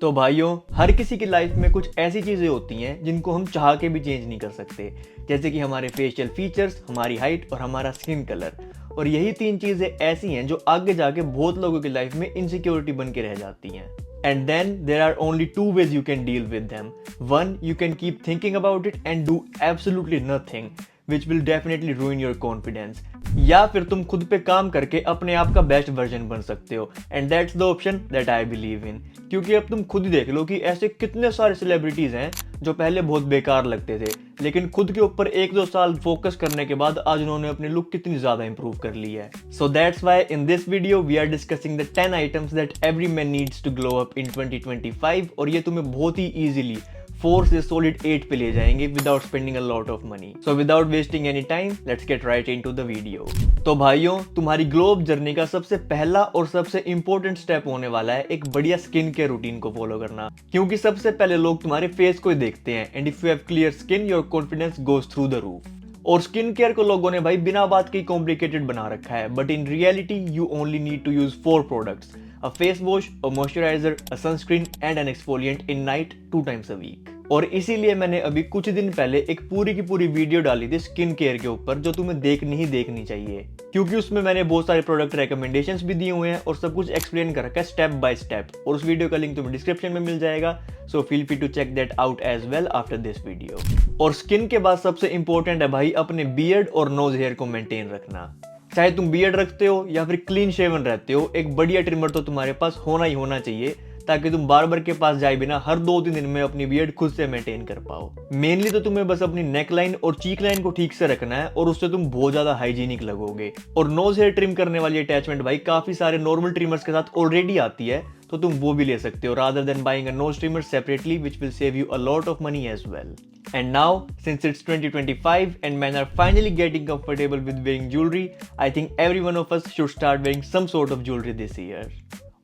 तो भाइयों, हर किसी की लाइफ में कुछ ऐसी चीज़ें होती हैं जिनको हम चाह के भी चेंज नहीं कर सकते, जैसे कि हमारे फेशियल फीचर्स, हमारी हाइट और हमारा स्किन कलर। और यही तीन चीज़ें ऐसी हैं जो आगे जाके बहुत लोगों की लाइफ में इनसिक्योरिटी बन के रह जाती हैं। And then there are only two ways you can deal with them. One, you can keep thinking about it and do absolutely nothing, which will definitely ruin your confidence. या फिर तुम खुद पे काम करके अपने आप का बेस्ट वर्जन बन सकते हो, and that's the option that I believe in. क्योंकि अब तुम खुद ही देख लो कि ऐसे कितने सारे सेलिब्रिटीज हैं जो पहले बहुत बेकार लगते थे, लेकिन खुद के ऊपर 1-2 साल फोकस करने के बाद आज उन्होंने अपनी लुक कितनी ज्यादा इंप्रूव कर ली है। So that's why in this video we are discussing the 10 items that every man needs to glow up in 2025, और ये तुम्हें बहुत ही इजीली 4 से सॉलिड 8 पे ले जाएंगे without spending a lot of money. So without wasting any time, let's get right into the video. तो भाइयों, तुम्हारी ग्लो अप जर्नी का सबसे पहला और सबसे इंपॉर्टेंट स्टेप होने वाला है एक बढ़िया स्किन केयर रूटीन को फॉलो करना। क्योंकि सबसे पहले लोग तुम्हारे फेस को ही देखते हैं, and if you have clear skin your confidence goes through the roof. और स्किन केयर को लोगों ने भाई बिना बात के कॉम्प्लिकेटेड बना रखा है, but in reality you only need to use 4 products: a face wash, a moisturizer, a sunscreen and an exfoliant in night 2 times a week। और इसीलिए मैंने अभी कुछ दिन पहले एक पूरी की पूरी वीडियो डाली थी स्किन केयर के ऊपर, जो तुम्हें देखनी चाहिए, क्योंकि उसमें मैंने बहुत सारे प्रोडक्ट रेकमेंडेशंस भी दिए हुए हैं और सब कुछ एक्सप्लेन कर रखा है स्टेप बाय स्टेप, और उस वीडियो का लिंक तुम्हें डिस्क्रिप्शन में मिल जाएगा। So feel free to check that out as well after this video. और स्किन के बाद सबसे इंपॉर्टेंट है भाई अपने बियर्ड और नोज हेयर को मेंटेन रखना। चाहे तुम बियर्ड रखते हो या फिर क्लीन शेवन रहते हो, एक बढ़िया ट्रिमर तो तुम्हारे पास होना ही होना चाहिए, ताकि तुम बार्बर के पास जाए बिना हर 2-3 दिन में अपनी बियर्ड खुद से मेंटेन कर पाओ। मेनली तो तुम्हें बस अपनी नेक लाइन और चीक लाइन को ठीक से रखना है, और उससे तुम बहुत ज्यादा हाइजीनिक लगोगे। और नोज हेयर ट्रिम करने वाली अटैचमेंट भाई काफी सारे नॉर्मल ट्रिमर्स के साथ ऑलरेडी आती है, तो तुम वो भी ले सकते हो rather than buying a knows trimmer separately, which will save you a lot of money as well. And now, since it's 2025 and men are finally getting comfortable with wearing jewelry, I think every one of us should start wearing some sort of jewelry this year.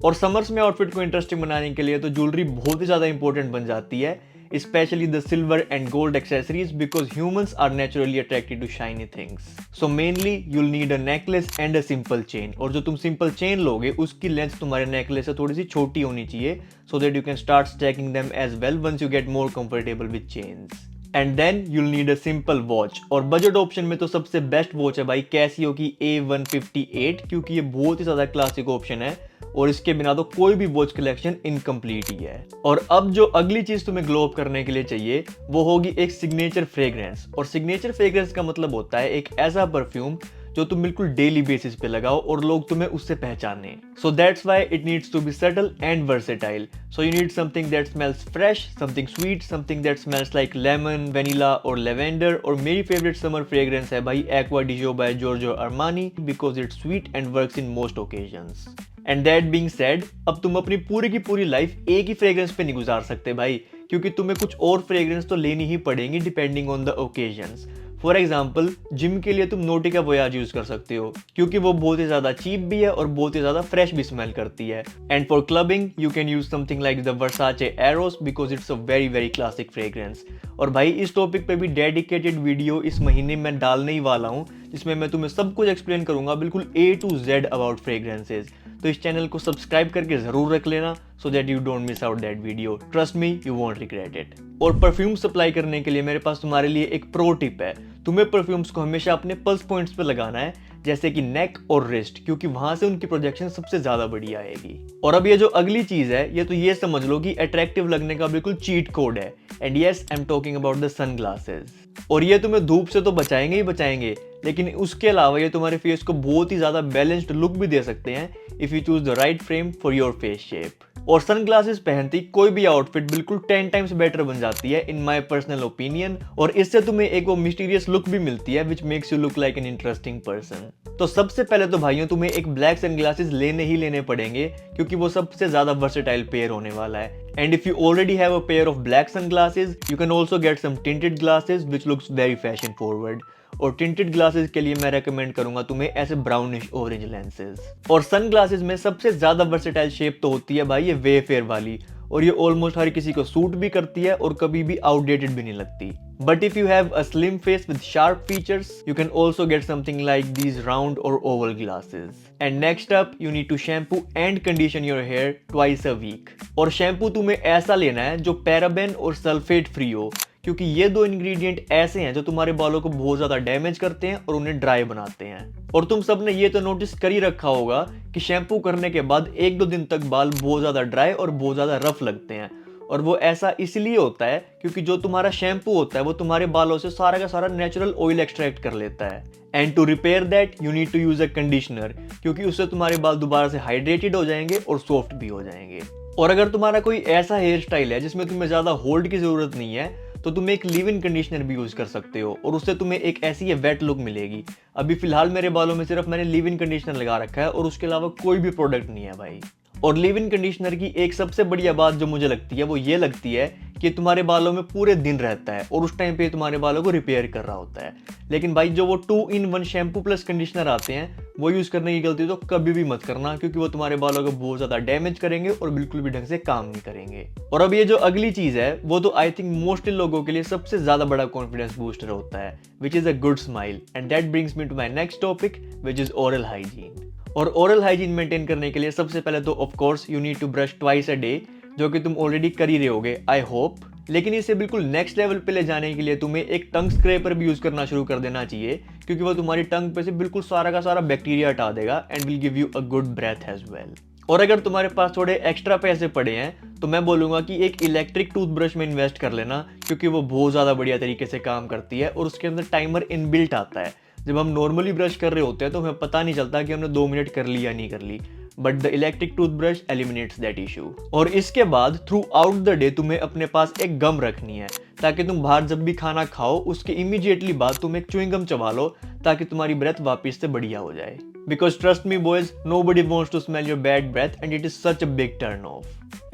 और summers में outfit को interesting बनाने के लिए तो jewellery बहुत ही ज्यादा important बन जाती है, especially the silver and gold accessories, because humans are naturally attracted to shiny things. So mainly you'll need a necklace and a simple chain, और जो तुम सिंपल चेन लोगे उसकी लेंथ तुम्हारे नेकलेस से थोड़ी सी छोटी होनी चाहिए, so that you can start stacking them as well once you get more comfortable with chains. And then you'll need a simple watch, और बजट ऑप्शन में तो सबसे बेस्ट वॉच है भाई कैसियो की A158, क्योंकि ये बहुत ही ज्यादा क्लासिक ऑप्शन है और इसके बिना तो कोई भी वॉच कलेक्शन इनकम्प्लीट ही है। और अब जो अगली चीज तुम्हें ग्लो अप करने के लिए चाहिए वो होगी एक सिग्नेचर फ्रेग्रेंस। और सिग्नेचर फ्रेग्रेंस का मतलब होता है एक ऐसा परफ्यूम जो तुम बिल्कुल डेली बेसिस पे लगाओ और लोग तुम्हें उससे पहचाने। So that's why it needs to be subtle and versatile. So you need something that smells fresh, something sweet, something that smells like lemon, vanilla और लेवेंडर। और मेरी फेवरेट समर फ्रेग्रेंस है भाई Acqua di Gio by Giorgio Armani, because it's sweet and works in most occasions. And that being said, अब तुम अपनी पूरी की पूरी लाइफ एक ही फ्रेग्रेंस पे नहीं गुजार सकते भाई, क्योंकि तुम्हें कुछ और फ्रेग्रेंस तो लेनी ही पड़ेंगी depending on the occasions. For example, gym के लिए तुम नोटिका वोयाज यूज कर सकते हो, क्योंकि वो बहुत ही ज्यादा चीप भी है और बहुत ही ज्यादा फ्रेश भी स्मेल करती है। And for clubbing you can use something like the Versace arrows, because it's a very very classic fragrance. और भाई इस टॉपिक पे भी डेडिकेटेड वीडियो इस महीने में डालने ही वाला हूँ, जिसमें मैं तुम्हें सब कुछ एक्सप्लेन करूंगा बिल्कुल A to Z about fragrances. तो इस चैनल को सब्सक्राइब करके जरूर रख लेना, so that you don't miss out that video. Trust me, you won't regret it. और परफ्यूम सप्लाई करने के लिए मेरे पास तुम्हारे लिए एक प्रो टिप है। तुम्हें परफ्यूम्स को हमेशा अपने पल्स पॉइंट्स पे लगाना है, जैसे कि नेक और रिस्ट, क्योंकि वहां से उनकी प्रोजेक्शन सबसे ज्यादा बढ़िया आएगी। और अब ये जो अगली चीज है, ये तो ये समझ लो कि अट्रैक्टिव लगने का बिल्कुल चीट कोड है। And yes, I am talking about the sunglasses. और ये तुम्हें धूप से तो बचाएंगे ही बचाएंगे, लेकिन उसके अलावा ये तुम्हारे फेस को बहुत ही ज्यादा बैलेंस्ड लुक भी दे सकते हैं if you choose the right frame for your face shape. और सनग्लासेस पहनती कोई भी आउटफिट बिल्कुल 10 टाइम्स बेटर बन जाती है इन माय पर्सनल ओपिनियन, और इससे तुम्हें एक वो मिस्टीरियस लुक भी मिलती है which makes you look like an interesting person. तो सबसे पहले तो भाइयों तुम्हें एक ब्लैक सनग्लासेस लेने ही लेने पड़ेंगे, क्योंकि वो सबसे ज्यादा वर्सेटाइल पेयर होने वाला है। And if you already have a pair of black sunglasses, you can also get some tinted glasses which looks very fashion forward. और टिंटेड ग्लासेस के लिए मैं रेकमेंड करूंगा तुम्हें ऐसे ब्राउनिश ऑरेंज लेंसेज। और सन ग्लासेस में सबसे ज्यादा वर्सेटाइल शेप तो होती है भाई ये वेफेयर वाली, और ये ऑलमोस्ट हर किसी को सूट भी करती है और कभी भी आउटडेटेड भी नहीं लगती। But if you have a slim face with sharp features, you can also get something like these round or oval glasses. And next up, you need to shampoo and condition your hair twice a week. और shampoo तुम्हें ऐसा लेना है जो paraben और sulphate free हो, क्योंकि ये दो इंग्रेडिएंट ऐसे हैं जो तुम्हारे बालों को बहुत ज्यादा डैमेज करते हैं और उन्हें ड्राई बनाते हैं। और तुम सबने ये तो नोटिस कर ही रखा होगा कि शैम्पू करने के बाद 1-2 दिन तक बाल बहुत ज्यादा ड्राई और बहुत ज्यादा रफ लगते हैं, और वो ऐसा इसलिए होता है क्योंकि जो तुम्हारा शैम्पू होता है वो तुम्हारे बालों से सारा का सारा नेचुरल ऑयल एक्सट्रैक्ट कर लेता है। And to repair that you need to use a conditioner, क्योंकि उससे तुम्हारे बाल दोबारा से हाइड्रेटेड हो जाएंगे और सॉफ्ट भी हो जाएंगे। और अगर तुम्हारा कोई ऐसा हेयर स्टाइल है जिसमें तुम्हें ज्यादा होल्ड की जरूरत नहीं है, तो तुम एक लिव इन कंडीशनर भी यूज कर सकते हो और उससे तुम्हें एक ऐसी वेट लुक मिलेगी। अभी फिलहाल मेरे बालों में सिर्फ मैंने लिव इन कंडीशनर लगा रखा है और उसके अलावा कोई भी प्रोडक्ट नहीं है भाई। और लिव इन कंडीशनर की एक सबसे बढ़िया बात जो मुझे लगती है वो ये लगती है कि तुम्हारे बालों में पूरे दिन रहता है और उस टाइम पे तुम्हारे बालों को रिपेयर कर रहा होता है। लेकिन भाई जो वो 2-in-1 शैम्पू प्लस कंडीशनर आते हैं वो यूज करने की गलती तो कभी भी मत करना, क्योंकि वो तुम्हारे बालों को बहुत ज्यादा डैमेज करेंगे और बिल्कुल भी ढंग से काम नहीं करेंगे। और अब ये जो अगली चीज है वो तो आई थिंक मोस्टली लोगों के लिए सबसे ज्यादा बड़ा कॉन्फिडेंस बूस्टर होता है, which is a good smile. And that brings me to my next topic, which is oral hygiene. और ओरल हाइजीन मेंटेन करने के लिए सबसे पहले तो of course you need to brush twice a day, जो कि तुम ऑलरेडी कर ही रहे होगे आई होप। लेकिन इसे बिल्कुल नेक्स्ट लेवल पे ले जाने के लिए तुम्हें एक टंग स्क्रैपर भी यूज करना शुरू कर देना चाहिए, क्योंकि वो तुम्हारी टंग पे से बिल्कुल सारा का सारा बैक्टीरिया हटा देगा and will give you a good breath as well. और अगर तुम्हारे पास थोड़े एक्स्ट्रा पैसे पड़े हैं तो मैं बोलूंगा कि एक इलेक्ट्रिक टूथब्रश में इन्वेस्ट कर लेना, क्योंकि वो बहुत ज्यादा बढ़िया तरीके से काम करती है और उसके अंदर टाइमर इनबिल्ट आता है। जब हम नॉर्मली ब्रश कर रहे होते हैं तो हमें पता नहीं चलता कि हमने 2 मिनट कर ली या नहीं कर ली, but the electric toothbrush eliminates that issue. और इसके बाद थ्रू आउट द डे तुम्हें अपने पास एक गम रखनी है, ताकि तुम बाहर जब भी खाना खाओ उसके इमीडिएटली बाद तुम एक च्युइंग गम चबा लो, ताकि तुम्हारी ब्रेथ वापस से बढ़िया हो जाए। Because trust me boys, nobody wants to smell your bad breath and it is such a big turn off.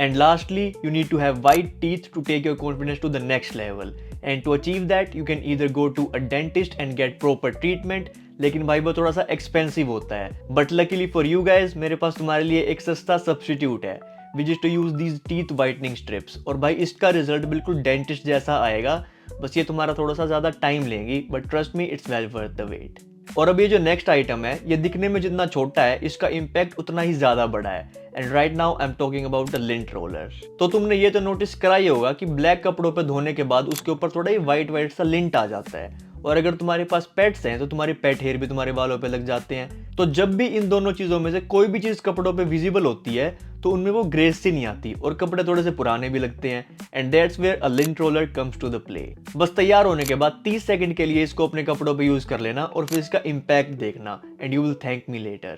And lastly, you need to have white teeth to take your confidence to the next level. And to achieve that, you can either go to a dentist and get proper treatment, लेकिन भाई वो थोड़ा सा expensive होता है। But luckily for you guys, मेरे पास तुम्हारे लिए एक सस्ता सब्स्टिट्यूट है, which is to use these teeth whitening strips. और भाई इसका रिजल्ट बिल्कुल डेंटिस्ट जैसा आएगा, बस ये तुम्हारा थोड़ा सा ज्यादा टाइम लेंगी, but trust me, it's well worth the wait. और अब ये जो नेक्स्ट आइटम है ये दिखने में जितना छोटा है इसका इम्पैक्ट उतना ही ज्यादा बड़ा है। And right now I am talking about the lint roller. तो तुमने ये तो नोटिस करा ही होगा कि ब्लैक कपड़ों पे धोने के बाद उसके ऊपर थोड़ा ही व्हाइट सा लिंट आ जाता है, और अगर तुम्हारे पास पेट्स हैं तो तुम्हारे पेट हेयर भी तुम्हारे बालों पे लग जाते हैं। तो जब भी इन दोनों चीजों में से कोई भी चीज कपड़ों पे विजिबल होती है तो उनमें वो ग्रेस सी नहीं आती और कपड़े थोड़े से पुराने भी लगते हैं। And that's where a lint roller comes to the play. बस तैयार होने के बाद 30 सेकंड के लिए इसको अपने कपड़ों पे यूज कर लेना और फिर इसका इम्पैक्ट देखना, and you will thank me later.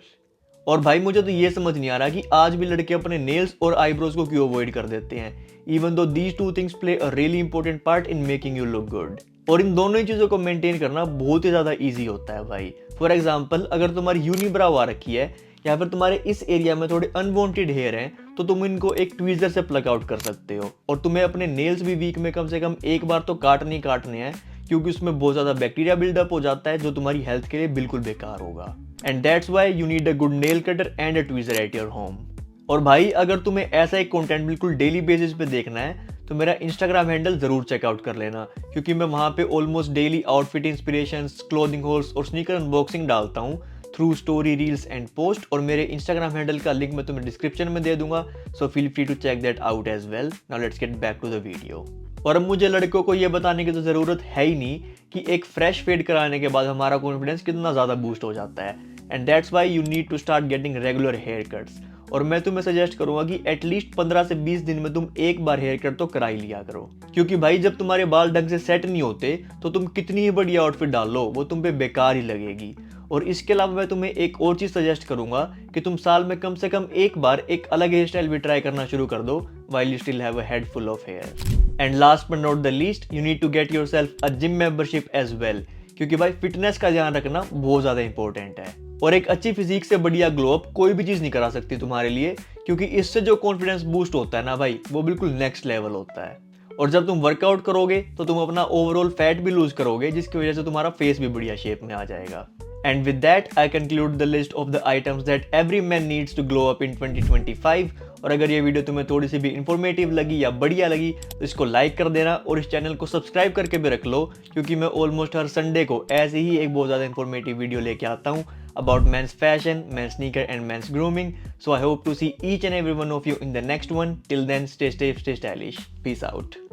और भाई मुझे तो ये समझ नहीं आ रहा कि आज भी लड़के अपने नेल्स और आईब्रोज को क्यों अवॉइड कर देते हैं, even though these two things play a really important part in making you look good. और इन दोनों ही चीजों को मेंटेन करना बहुत ही ज्यादा इजी होता है भाई। फॉर एग्जाम्पल, अगर तुम्हारी यूनिब्राउ आ रखी है या फिर तुम्हारे इस एरिया में थोड़े अनवांटेड हेयर हैं, तो तुम इनको एक ट्वीजर से प्लग आउट कर सकते हो। और तुम्हें अपने नेल्स भी वीक में कम से कम एक बार तो काटने हैं, क्योंकि उसमें बहुत ज्यादा बैक्टीरिया बिल्डअप हो जाता है जो तुम्हारी हेल्थ के लिए बिल्कुल बेकार होगा। And that's why you need a good nail cutter and a tweezer at your home. और भाई अगर तुम्हें ऐसा एक कंटेंट बिल्कुल डेली बेसिस पे देखना है तो मेरा इंस्टाग्राम हैंडल जरूर चेकआउट कर लेना, क्योंकि मैं वहां पे almost daily outfit inspirations, clothing halls और स्नीकर अनबॉक्सिंग डालता हूँ through story, reels and post. और मेरे इंस्टाग्राम हैंडल का लिंक मैं तुम्हें डिस्क्रिप्शन में दे दूंगा, so feel free to check that out as well. Now let's get back to the video. और अब मुझे लड़कों को यह बताने की तो जरूरत है ही नहीं कि एक फ्रेश फेड कराने के बाद हमारा कॉन्फिडेंस कितना ज्यादा बूस्ट हो जाता है। And that's why you need to start getting regular haircuts. और मैं तुम्हें सजेस्ट करूंगा कि एटलीस्ट 15 से 20 दिन में तुम एक बार हेयर कट तो करा ही लिया करो, क्योंकि भाई जब तुम्हारे बाल ढंग से सेट नहीं होते तो तुम कितनी ही बढ़िया आउटफिट डाल लो वो तुम पे बेकार ही लगेगी। और इसके अलावा मैं तुम्हें एक और चीज सजेस्ट करूंगा कि तुम साल में कम से कम एक बार एक अलग हेयर स्टाइल भी ट्राई करना शुरू कर दो while you still have a head full of hair. And last but not the least, you need to get yourself a gym membership as well, क्योंकि भाई फिटनेस का ध्यान रखना बहुत ज्यादा इंपॉर्टेंट है। और एक अच्छी फिजिक से बढ़िया ग्लो अप कोई भी चीज नहीं करा सकती तुम्हारे लिए, क्योंकि इससे जो कॉन्फिडेंस बूस्ट होता है ना भाई, वो बिल्कुल नेक्स्ट लेवल होता है। और जब तुम वर्कआउट करोगे तो तुम अपना ओवरऑल फैट भी लूज करोगे, जिसकी वजह से तुम्हारा फेस भी बढ़िया शेप में आ जाएगा। And with that, I conclude the list of the items that every man needs to glow up in 2025. और अगर ये वीडियो तुम्हें थोड़ी सी भी इंफॉर्मेटिव लगी या बढ़िया लगी तो इसको लाइक कर देना और इस चैनल को सब्सक्राइब करके भी रख लो, क्योंकि मैं ऑलमोस्ट हर संडे को ऐसे ही एक बहुत ज़्यादा इंफॉर्मेटिव वीडियो लेके आता हूँ about men's fashion, men's sneaker and men's grooming. So I hope to see each and every one of you in the next one. Till then, stay safe, stay stylish. Peace out.